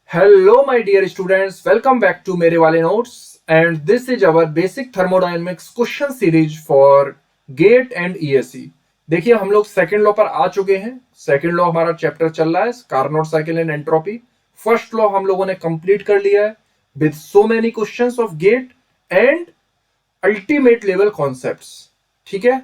Hello, my dear students. Welcome back to मेरे वाले notes. And this is our basic thermodynamics question series for GATE and ESE. देखिए हम लोग second law पर आ चुके हैं. सेकंड लॉ हमारा चैप्टर चल रहा है Carnot cycle and entropy. First law हम लोगों ने कंप्लीट कर लिया है with so many questions of GATE and ultimate level concepts. ठीक है.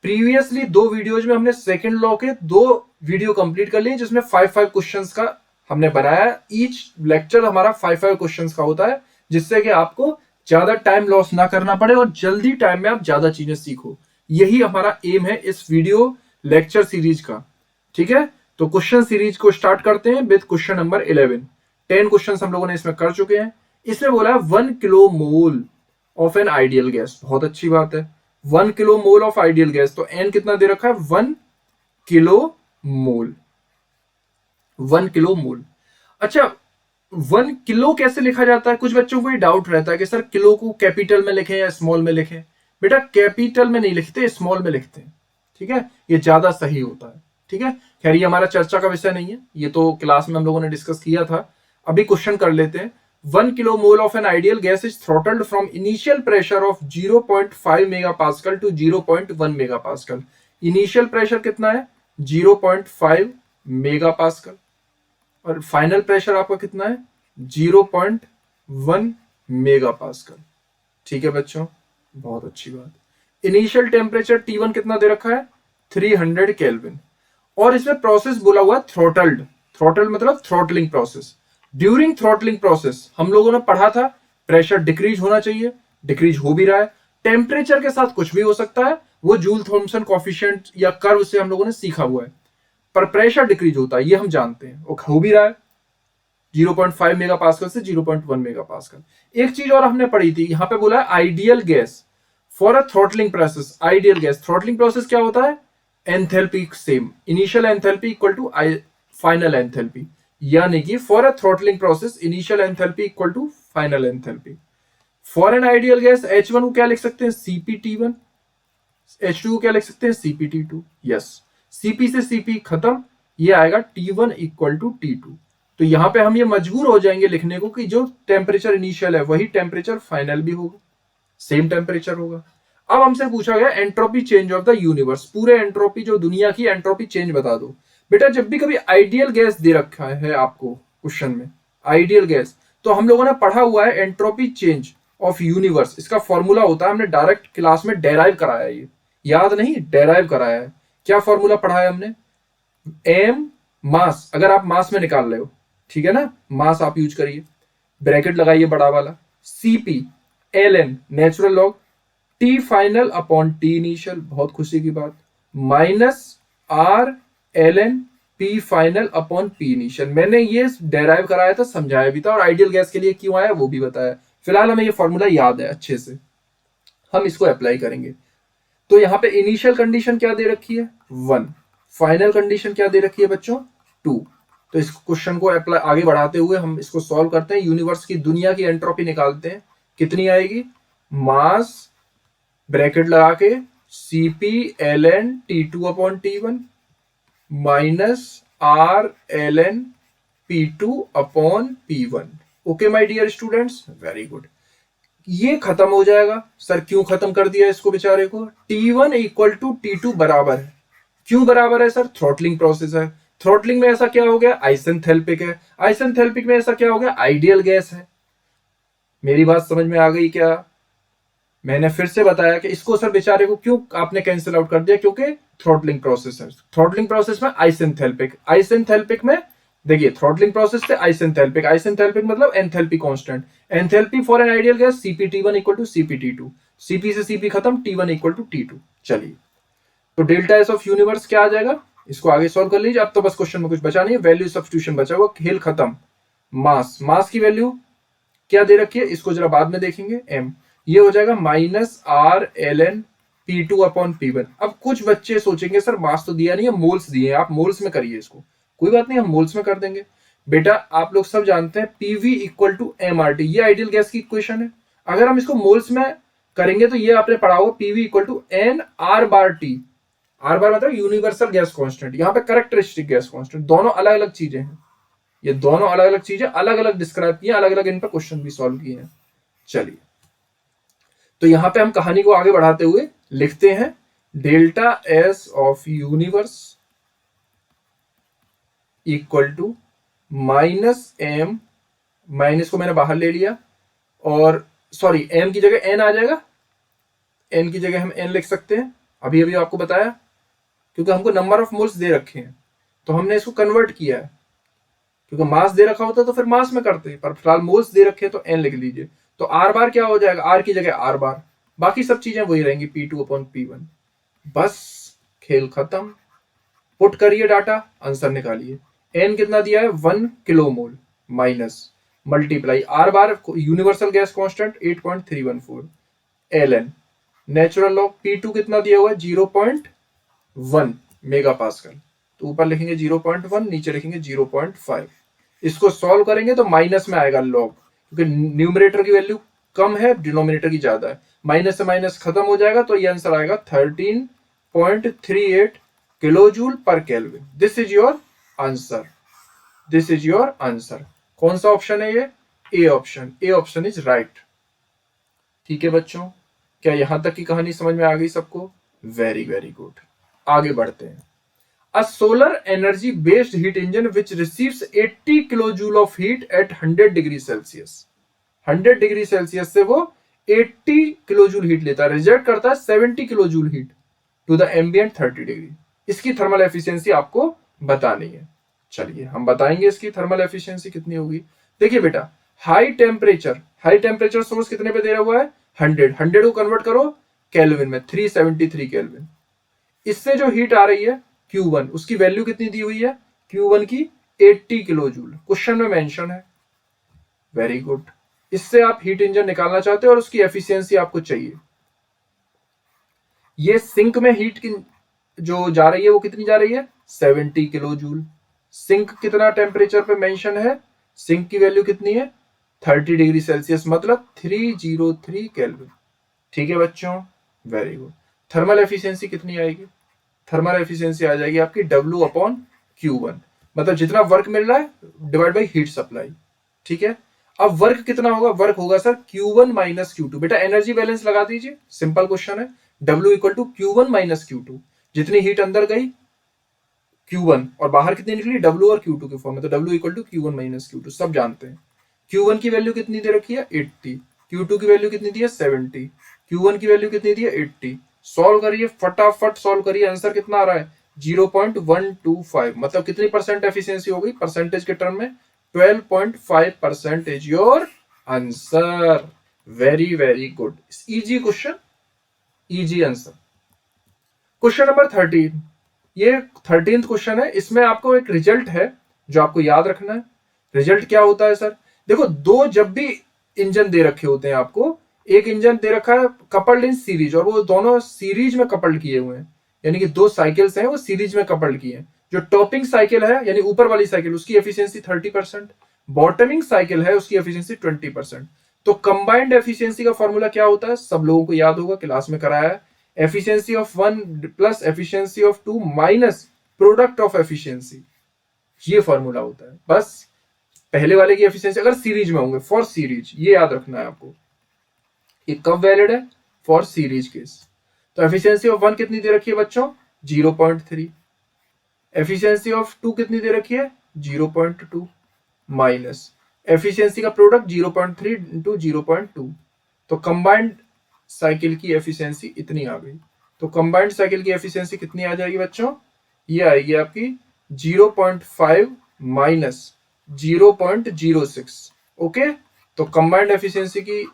प्रीवियसली दो वीडियोज में हमने सेकंड लॉ के दो वीडियो कंप्लीट कर लिए जिसमें 5 क्वेश्चंस का हमने बनाया. ईच लेक्चर हमारा 5 क्वेश्चंस का होता है जिससे कि आपको ज्यादा टाइम लॉस ना करना पड़े और जल्दी टाइम में आप ज्यादा चीजें सीखो. यही हमारा एम है इस वीडियो लेक्चर सीरीज का. ठीक है. तो क्वेश्चन सीरीज को स्टार्ट करते हैं विद क्वेश्चन नंबर 11. 10 क्वेश्चन हम लोगों ने इसमें कर चुके हैं. इसमें बोला है 1 kilo mole of an ideal gas. बहुत अच्छी बात है. 1 kilo mole of ideal gas. तो एन कितना दे रखा है 1 किलो मोल. 1 किलो मोल. अच्छा 1 किलो कैसे लिखा जाता है. कुछ बच्चों को ये डाउट रहता है कि सर किलो को कैपिटल में लिखें या स्मॉल में लिखें. बेटा कैपिटल में नहीं लिखते, स्मॉल में लिखते हैं. ठीक है. ये ज्यादा सही होता है. ठीक है. खैर ये हमारा चर्चा का विषय नहीं है, ये तो क्लास में हम लोगों ने डिस्कस किया था. अभी क्वेश्चन कर लेते हैं. 1 kilo mole of an ideal gas is throttled from initial pressure of 0.5 mega pascal to 0.1 mega pascal. Initial pressure कितना है 0.5 मेगा पास्कल और फाइनल प्रेशर आपका कितना है 0.1 मेगा पास्कल. ठीक है बच्चों, बहुत अच्छी बात. इनिशियल टेम्परेचर T1 कितना दे रखा है 300 केल्विन. और इसमें प्रोसेस बोला हुआ थ्रोटल्ड. थ्रोटल्ड मतलब throttling process. During throttling process हम लोगों ने पढ़ा था प्रेशर डिक्रीज होना चाहिए, डिक्रीज हो भी रहा है. टेम्परेचर के साथ कुछ भी हो सकता है, वो जूल थॉमसन कॉफिशिएंट या कर्व से हम लोगों ने सीखा हुआ है. पर प्रेशर डिक्रीज होता है ये हम जानते हैं, वो हो भी रहा है 0.5 मेगा पास्कल से 0.1 मेगा पास्कल. एक चीज और हमने पढ़ी थी, यहां पे बोला है ideal gas for a throttling process. Ideal gas throttling process क्या होता है enthalpy same. Initial enthalpy equal to final enthalpy. यानी कि for a throttling process initial enthalpy equal to final enthalpy. For an ideal gas H1 को क्या लिख सकते हैं CpT1, H2 को क्या लिख सकते हैं CpT2. यस. Cp से Cp खत्म, ये आएगा T1 इक्वल टू T2. तो यहां पे हम ये मजबूर हो जाएंगे लिखने को कि जो टेम्परेचर इनिशियल है वही टेम्परेचर फाइनल भी होगा, सेम टेम्परेचर होगा. अब हमसे पूछा गया entropy change of the universe. पूरे एंट्रोपी जो दुनिया की एंट्रोपी चेंज बता दो. बेटा जब भी कभी आइडियल गैस दे रखा है आपको क्वेश्चन में आइडियल गैस, तो हम लोगों ने पढ़ा हुआ है एंट्रोपी चेंज ऑफ यूनिवर्स. इसका फॉर्मूला होता है, हमने डायरेक्ट क्लास में डेराइव कराया, ये याद नहीं डेराइव कराया है. क्या फॉर्मूला पढ़ा है हमने एम मास. अगर आप मास में निकाल रहे हो ठीक है ना, मास आप यूज करिए, ब्रैकेट लगाइए बड़ा वाला. Cp ln natural log T final upon T initial, बहुत खुशी की बात, minus R ln P final upon P initial. मैंने ये डेराइव कराया था, समझाया भी था और आइडियल गैस के लिए क्यों आया वो भी बताया. फिलहाल हमें ये फॉर्मूला याद है अच्छे से, हम इसको अप्लाई करेंगे. तो यहां पे इनिशियल कंडीशन क्या दे रखी है 1, फाइनल कंडीशन क्या दे रखी है बच्चों 2. तो इस क्वेश्चन को अप्लाई आगे बढ़ाते हुए हम इसको सॉल्व करते हैं. यूनिवर्स की दुनिया की एंट्रोपी निकालते हैं. कितनी आएगी मास ब्रैकेट लगा के Cp ln T2 upon T1 minus R ln P2 अपॉन P1. Okay my dear students, very good. ये खत्म हो जाएगा. सर क्यों खत्म कर दिया इसको बेचारे को. T1 इक्वल टू T2 बराबर है. क्यों बराबर है सर, थ्रॉटलिंग प्रोसेस है. थ्रॉटलिंग में ऐसा क्या हो गया आइसेंथैल्पिक है. आइसेंथैल्पिक में ऐसा क्या हो गया आइडियल गैस है. मेरी बात समझ में आ गई क्या. मैंने फिर से बताया कि इसको सर बेचारे को क्यों आपने कैंसिल आउट कर दिया, क्योंकि थ्रॉटलिंग प्रोसेस है. थ्रॉटलिंग प्रोसेस में आइसेंथैल्पिक. आइसेंथैल्पिक में देखिए थ्रॉटलिंग प्रोसेस से आइसेंथैल्पिक. आइसेंथैल्पिक मतलब enthalpy constant. Enthalpy for an ideal gas CpT1 equal to CpT2. Cp से Cp खत्म, T1 इक्वल टू T2. चलिए तो डेल्टा एस ऑफ यूनिवर्स क्या आ जाएगा, इसको आगे सॉल्व कर लीजिए. अब तो बस क्वेश्चन में कुछ बचा नहीं है, वैल्यू सब्स्टिट्यूशन बचा हुआ, खेल खत्म. मास, मास की वैल्यू क्या दे रखी है इसको जरा बाद में देखेंगे. m ये हो जाएगा माइनस R ln P2 अपॉन P1. अब कुछ बच्चे सोचेंगे सर मास तो दिया नहीं है, मोल्स दिए हैं, आप मोल्स में करिए इसको. कोई बात नहीं, हम मोल्स में कर देंगे. बेटा आप लोग सब जानते हैं PV इक्वल टू MRT, ये आइडियल गैस की इक्वेशन है. अगर हम इसको मोल्स में करेंगे तो ये आपने पढ़ा होगा PV equal to N R bar T. R bar मतलब यूनिवर्सल गैस कांस्टेंट, यहाँ पे कैरेक्टरिस्टिक गैस कांस्टेंट, दोनों अलग अलग चीजें हैं. ये दोनों अलग अलग चीजें अलग अलग डिस्क्राइब की हैं, अलग अलग इन पर क्वेश्चन भी सॉल्व किए हैं। चलिए, तो यहां पे हम कहानी को आगे बढ़ाते हुए लिखते हैं delta S of universe equal to minus M, minus को मैंने बाहर ले लिया, और सॉरी एम की जगह एन आ जाएगा, एन की जगह हम एन लिख सकते हैं, अभी अभी आपको बताया, क्योंकि हमको नंबर ऑफ मोल्स दे रखे हैं तो हमने इसको कन्वर्ट किया है, क्योंकि मास दे रखा होता तो फिर मास में करते, पर फिलहाल मोल्स दे रखे हैं तो एन लिख लीजिए। तो आर बार क्या हो जाएगा, आर की जगह आर बार, बाकी सब चीजें वही रहेंगी P2 अपॉन P1। बस खेल खत्म, पुट करिए डाटा, आंसर निकालिए। एन कितना दिया है 1 kilo mole, minus multiply are bar universal gas constant 8.314 L natural log P2 कितना दिया हुआ है 0.1 मेगा पास्कल, तो ऊपर लिखेंगे 0.1, नीचे लिखेंगे 0.5। इसको सॉल्व करेंगे तो माइनस में आएगा लॉग, क्योंकि न्यूमरेटर की वैल्यू कम है, डिनोमिनेटर की ज्यादा है, माइनस से माइनस खत्म हो जाएगा, तो ये आंसर आएगा 13.38 किलो जूल पर kelvin. This is your answer, this is your answer. कौन सा ऑप्शन है ये, A option, A option is right. ठीक है बच्चों, क्या यहां तक की कहानी समझ में आ गई सबको? Very very good. आगे बढ़ते हैं। अ solar energy based heat engine which receives 80 kilo joule of heat at 100 degree Celsius, 100 degree Celsius से वो 80 किलो जूल हीट लेता है, रिजेक्ट करता है 70 kilo joule heat to the ambient 30 degree. इसकी थर्मल एफिशिएंसी आपको बतानी है। चलिए हम बताएंगे इसकी थर्मल एफिशिएंसी कितनी होगी। देखिए बेटा, हाई टेम्परेचर सोर्स कितने पे दे रहा हुआ है 100 को कन्वर्ट करो केल्विन में 373 केल्विन। इससे जो हीट आ रही है Q1, उसकी वैल्यू कितनी दी हुई है Q1 की 80 किलो जूल, क्वेश्चन में मेंशन है। वेरी गुड, इससे आप हीट इंजन निकालना चाहते हो और उसकी एफिशिएंसी आपको चाहिए। ये सिंक में हीट की जो जा रही है वो कितनी जा रही है 70 किलो जूल। सिंक कितना टेम्परेचर पे मेंशन है, सिंक की वैल्यू कितनी है 30 डिग्री सेल्सियस, मतलब 303 केल्विन। ठीक है बच्चों, वेरी गुड। थर्मल एफिशिएंसी कितनी आएगी, थर्मल एफिशिएंसी आ जाएगी आपकी W अपॉन Q1, मतलब जितना वर्क मिल रहा है डिवाइड बाई हीट सप्लाई। ठीक है, अब वर्क कितना होगा, वर्क होगा सर Q1 माइनस Q2। बेटा एनर्जी बैलेंस लगा दीजिए, सिंपल क्वेश्चन है। W equal to Q1 minus Q2, जितनी हीट अंदर गई Q1 और बाहर कितनी निकली W और Q2 के फॉर्म में, तो W equal to Q1 minus Q2 सब जानते हैं। Q1 की वैल्यू कितनी दे रखी है 80, Q2 की वैल्यू कितनी दी है 70, Q1 की वैल्यू कितनी दी है 80। सॉल्व करिए, फटाफट सॉल्व करिए, आंसर कितना आ रहा है 0.125, मतलब कितनी परसेंट एफिशिएंसी हो गई परसेंटेज के टर्म में 12.5% is your answer. Very very good, easy question, easy answer. Question number 13, ये 13th क्वेश्चन है, इसमें आपको एक रिजल्ट है जो आपको याद रखना है। रिजल्ट क्या होता है सर, देखो दो जब भी इंजन दे रखे होते हैं आपको, एक इंजन दे रखा है कपल्ड इन सीरीज और वो दोनों सीरीज में कपल्ड किए हुए हैं, यानी कि दो साइकिल्स हैं वो सीरीज में कपल्ड किए हैं। जो टॉपिंग साइकिल है यानी ऊपर वाली साइकिल, उसकी एफिशिएंसी 30%, बॉटमिंग साइकिल है उसकी एफिशिएंसी 20%। तो कंबाइंड एफिशिएंसी का फॉर्मूला क्या होता है, सब लोगों को याद होगा, क्लास में कराया है। Efficiency of 1 plus efficiency of 2 minus product of efficiency, ये फॉर्मूला होता है। बस पहले वाले की एफिशिएंसी अगर सीरीज में होंगे, फॉर सीरीज, ये याद रखना है आपको। ये कब वैलिड है, फॉर सीरीज केस। तो एफिशिएंसी ऑफ 1 कितनी दे रखी है बच्चों 0.3, एफिशिएंसी ऑफ 2 कितनी दे रखी है 0.2, माइनस एफिशिएंसी का प्रोडक्ट 0.3 इंटू 0.2, तो कंबाइंड साइकिल की एफिशिएंसी इतनी आ गई। तो कंबाइंड साइकिल की एफिशिएंसी कितनी आ जाएगी बच्चों, ये आएगी आपकी 0.5 माइनस 0.06। ओके, तो कंबाइंड एफिशिएंसी की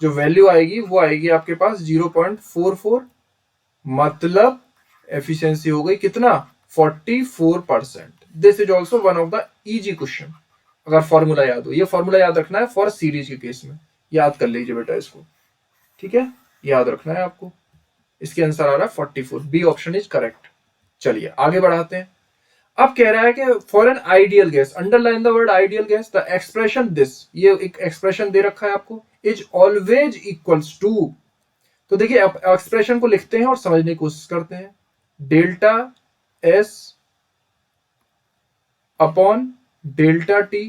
जो वैल्यू आएगी वो आएगी आपके पास 0.44, मतलब एफिशिएंसी हो गई कितना 44%। This is also one of the easy question, अगर फॉर्मूला याद हो। ये फॉर्मूला याद रखना है फॉर सीरीज के केस में, याद कर लीजिए बेटा इसको। ठीक है, याद रखना है आपको। इसके आंसर आ रहा है 44, बी ऑप्शन इज करेक्ट। चलिए आगे बढ़ाते हैं। अब कह रहा है कि for an ideal gas, underline the word ideal gas, the expression this, ये एक एक्सप्रेशन दे रखा है आपको, इज ऑलवेज इक्वल्स टू। तो देखिए एक्सप्रेशन को लिखते हैं और समझने की कोशिश करते हैं। Delta S upon delta T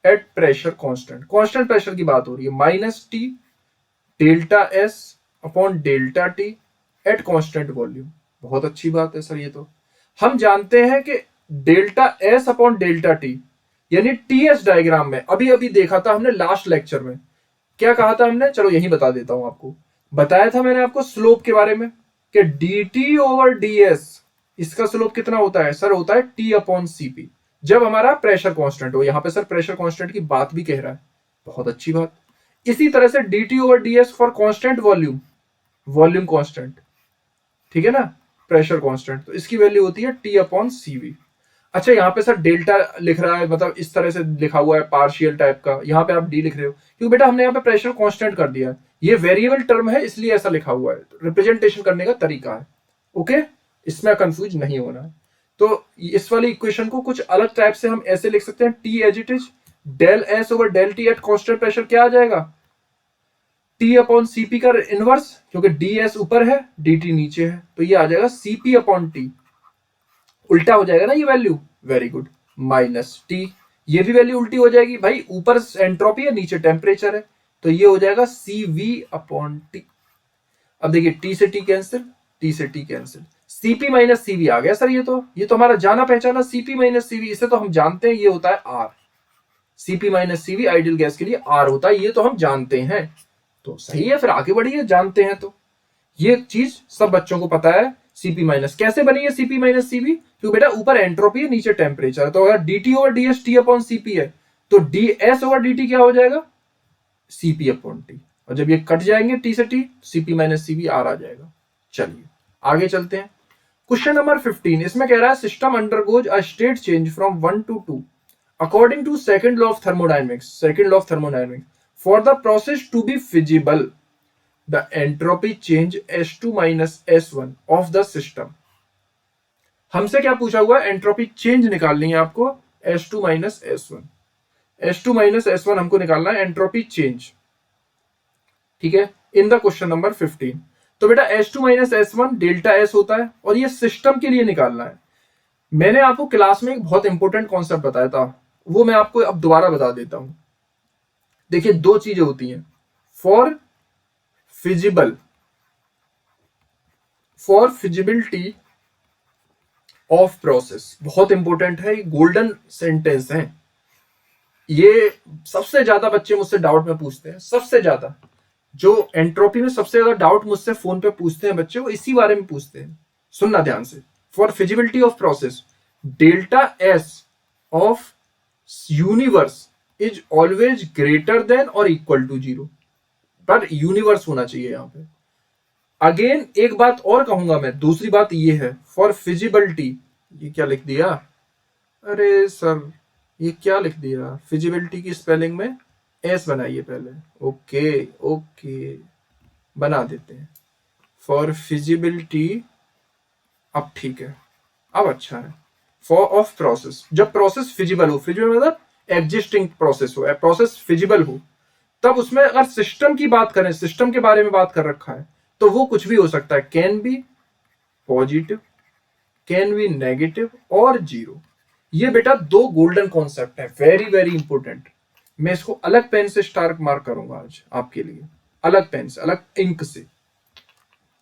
at pressure constant, constant pressure की बात हो रही है, minus T delta S upon delta T at constant volume. बहुत अच्छी बात है सर। ये तो हम जानते हैं कि delta S upon delta T यानी टीएस डायग्राम में अभी अभी देखा था हमने लास्ट लेक्चर में। क्या कहा था हमने, चलो यही बता देता हूं आपको। बताया था मैंने आपको स्लोप के बारे में कि dt ओवर ds, इसका स्लोप कितना होता है सर, होता है t अपॉन cp, जब हमारा प्रेशर कांस्टेंट हो। यहां पे सर प्रेशर कांस्टेंट की बात भी कह रहा है, बहुत अच्छी बात। इसी तरह से dt over ds for constant volume, volume constant, ठीक है ना, प्रेशर कांस्टेंट, तो इसकी वैल्यू होती है t अपॉन cv। अच्छा यहाँ पे सर डेल्टा लिख रहा है, मतलब इस तरह से लिखा हुआ है पार्शियल टाइप का, यहाँ पे आप डी लिख रहे हो क्योंकि बेटा हमने यहाँ पे प्रेशर कांस्टेंट कर दिया है, ये वेरिएबल टर्म है इसलिए ऐसा लिखा हुआ है, रिप्रेजेंटेशन करने का तरीका है। ओके, इसमें कंफ्यूज नहीं होना है। तो इस वाली इक्वेशन को कुछ अलग टाइप से हम ऐसे लिख सकते हैं, T as it is del S over del T at constant pressure क्या आ जाएगा, टी अपॉन सीपी का इनवर्स, क्योंकि डी एस ऊपर है डी टी नीचे है, तो ये आ जाएगा सीपी अपॉन टी, उल्टा हो जाएगा ना ये value, very good, minus T, ये भी वैल्यू उल्टी हो जाएगी भाई, ऊपर एंट्रोपी है नीचे टेम्परेचर है, तो ये हो जाएगा सी वी अपॉन टी। अब देखिए टी से टी कैंसिल, टी से T cancel, CP minus CV आ गया सर। ये तो हमारा जाना पहचाना सीपी माइनस सीवी, इसे तो हम जानते हैं, ये होता है R. CP minus CV ideal gas के लिए आर होता है, ये तो हम जानते हैं, तो सही है, फिर आगे बढ़िए, जानते हैं तो ये चीज सब बच्चों को पता है। सीपी माइनस कैसे बनी है, सीपी माइनस सीवी, क्योंकि बेटा ऊपर एंट्रोपी है नीचे टेम्परेचर है, तो अगर dt over ds T upon CP है तो ds ओवर dt क्या हो जाएगा, सीपी अपॉन टी, और जब ये कट जाएंगे टी से T, CP minus CV R आ जाएगा। चलिए आगे चलते हैं। क्वेश्चन नंबर 15, इसमें कह रहा है system undergoes a state change from 1 to 2 according to second law of thermodynamics, second law of thermodynamics, for the process to be feasible the entropy change S2 minus S1 of the system। हमसे क्या पूछा हुआ है, entropy change निकालनी है आपको, S2 minus S1, S2 minus S1 हमको निकालना है एंट्रोपी चेंज, ठीक है, इन द क्वेश्चन नंबर 15। तो बेटा S2 minus S1 delta S होता है और ये सिस्टम के लिए निकालना है। मैंने आपको क्लास में एक बहुत इंपॉर्टेंट कॉन्सेप्ट बताया था, वो मैं आपको अब दोबारा बता देता हूं। देखिए दो चीजें होती हैं, for feasible, for feasibility of process, बहुत इंपॉर्टेंट है, गोल्डन सेंटेंस है ये। सबसे ज्यादा बच्चे मुझसे डाउट में पूछते हैं, सबसे ज्यादा जो एंट्रोपी में सबसे ज्यादा डाउट मुझसे फोन पे पूछते हैं बच्चे, वो इसी बारे में पूछते हैं। सुनना ध्यान से, for feasibility of process delta S of universe is always greater than और इक्वल टू 0, पर यूनिवर्स होना चाहिए यहां पे। अगेन एक बात और कहूंगा मैं, दूसरी बात ये है, फॉर फिजिबिलिटी, ये क्या लिख दिया, अरे सर ये क्या लिख दिया, फिजिबिलिटी की स्पेलिंग में एस बनाइए पहले, ओके ओके बना देते हैं, फॉर फिजिबिलिटी, अब ठीक है, अब अच्छा है, फॉर ऑफ प्रोसेस, जब प्रोसेस फिजिबल हो, फिजिबल मतलब एग्जिस्टिंग प्रोसेस हो, प्रोसेस फिजिबल हो, तब उसमें अगर सिस्टम की बात करें, सिस्टम के बारे में बात कर रखा है, तो वो कुछ भी हो सकता है, can be positive, can be negative और 0। ये बेटा दो गोल्डन कॉन्सेप्ट है, वेरी वेरी इंपॉर्टेंट। मैं इसको अलग पेन से स्टार मार्क करूंगा आज आपके लिए, अलग पेन से, अलग इंक से।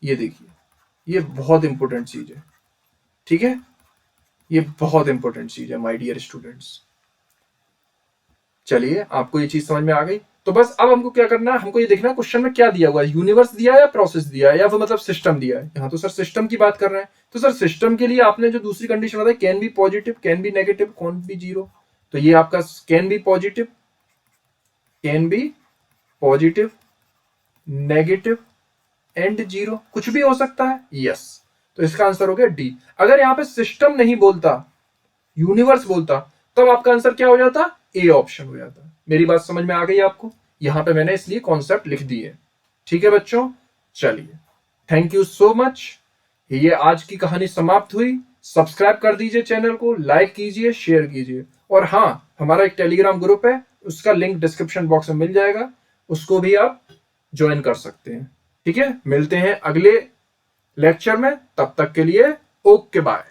ये देखिए, ये बहुत इंपॉर्टेंट चीज है, ठीक है, ये बहुत इंपॉर्टेंट चीज है माय डियर स्टूडेंट्स। चलिए आपको ये चीज समझ में आ गई, तो बस अब हमको क्या करना है, हमको ये देखना है क्वेश्चन में क्या दिया हुआ है, यूनिवर्स दिया है या प्रोसेस दिया है या फिर मतलब सिस्टम दिया है। यहाँ तो सर सिस्टम की बात कर रहे हैं, तो सर सिस्टम के लिए आपने जो दूसरी कंडीशन बताई, can be positive, can be negative, can be 0, तो ये आपका can be positive, can be positive, negative and 0, कुछ भी हो सकता है, यस, तो इसका आंसर हो गया डी। अगर यहाँ पे सिस्टम नहीं बोलता, यूनिवर्स बोलता, तब आपका आंसर क्या हो जाता, ए ऑप्शन हो जाता। मेरी बात समझ में आ गई आपको, यहां पे मैंने इसलिए कॉन्सेप्ट लिख दिए, ठीक है बच्चों। चलिए थैंक यू सो मच, ये आज की कहानी समाप्त हुई। सब्सक्राइब कर दीजिए चैनल को, लाइक कीजिए, शेयर कीजिए, और हाँ हमारा एक टेलीग्राम ग्रुप है, उसका लिंक डिस्क्रिप्शन बॉक्स में मिल जाएगा, उसको भी आप ज्वाइन कर सकते हैं, ठीक है। मिलते हैं अगले लेक्चर में, तब तक के लिए ओके बाय।